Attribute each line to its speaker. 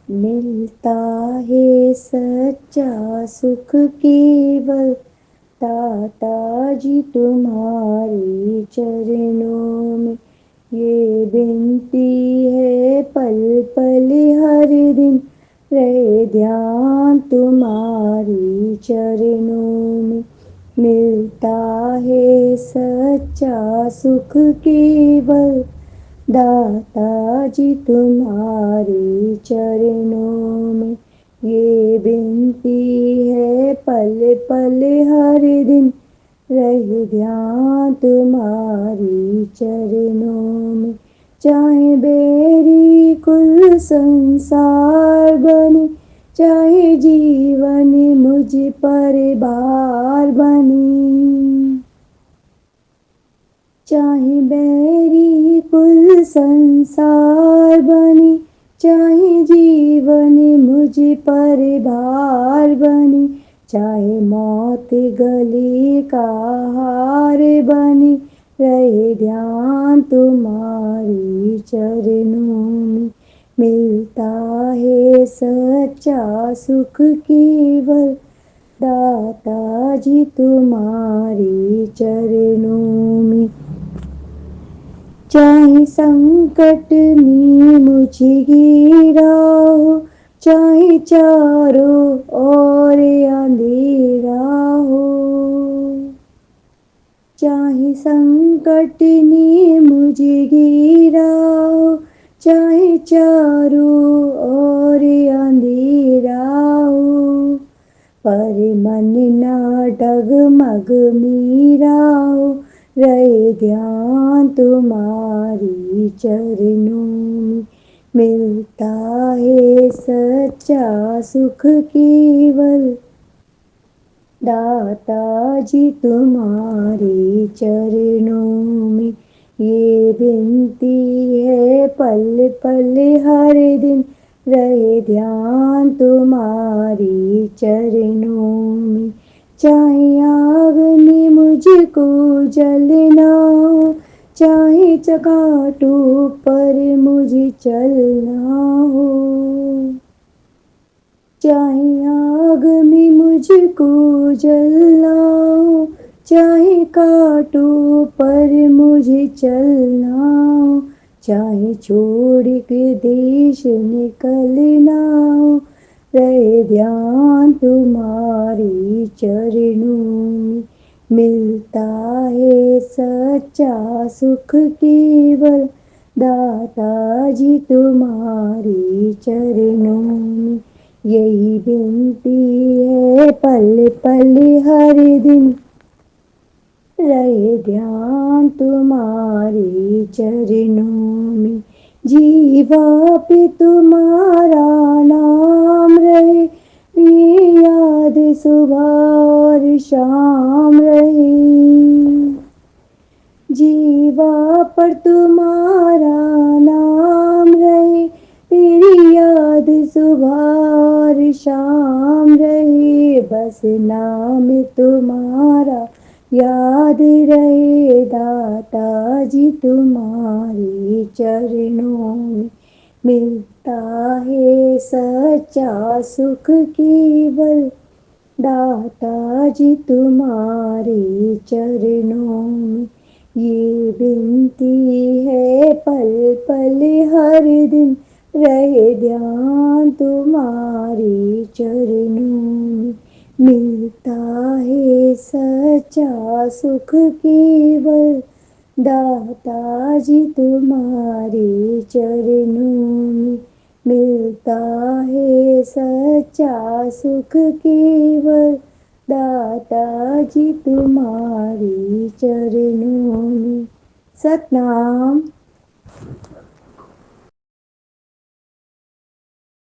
Speaker 1: मिलता है सच्चा सुख केवल दाता जी तुम्हारे चरणों में। ये विनती है पल पल हर दिन, रहे ध्यान तुम्हारे चरणों में। मिलता है सच्चा सुख केवल दाता जी तुम्हारे चरणों में। ये विनती है पल पल हर दिन, रहे ध्यान तुम्हारी चरणों में। चाहे बेरी कुल संसार बने, चाहे जीवन मुझ पर भार बने, चाहे बैरी कुल संसार बने, चाहे जीवन मुझ पर भार बने, चाहे मौत गले का हार बने, रहे ध्यान तुम्हारी चरणों में। मिलता है सच्चा सुख केवल दाता जी तुम्हारे चरणों में। चाहे संकट में मुझे घिरा हो, चाहे चारों ओर अंधेरा हो, चाहे संकट ने मुझे घिरा हो, चाहे चारों ओर अंधेरा हो, पर मन ना डगमग मेरा हो, रहे ध्यान तुम्हारी चरणों में। मिलता है सच्चा सुख केवल दाता जी तुम्हारे चरणों में। ये विनती है पल पल हर दिन, रहे ध्यान तुम्हारी चरणों में। चाहे आग में मुझको जलना हो, चाहे चकाटों पर मुझे चलना हो, चाहे आग में मुझको जलना हो, चाहे कांटों पर मुझे चलना हो, चाहे छोड़ के देश निकलना हो, रहे ध्यान तुम्हारे चरणों में। मिलता है सच्चा सुख केवल दाता जी तुम्हारे चरणों में। यही विनती है पल पल हर दिन, रहे ध्यान तुम्हारे चरणों में। जीवा पे तुम्हारा नाम रहे, ये याद सुबह और शाम रहे। जीवा पर तुम्हारा नाम रहे, तेरी याद सुबह और शाम रहे। बस नाम तुम्हारा याद रहे, दाता जी तुम्हारे चरणों में। मिलता है सच्चा सुख केवल दाता जी तुम्हारे चरणों में। ये विनती है पल पल हर दिन, रहे ध्यान तुम्हारे चरणों में। मिलता है सच्चा सुख केवल दाता जी तुम्हारे चरणों में। मिलता है सच्चा सुख केवल दाता जी तुम्हारे चरणों में। सतनाम।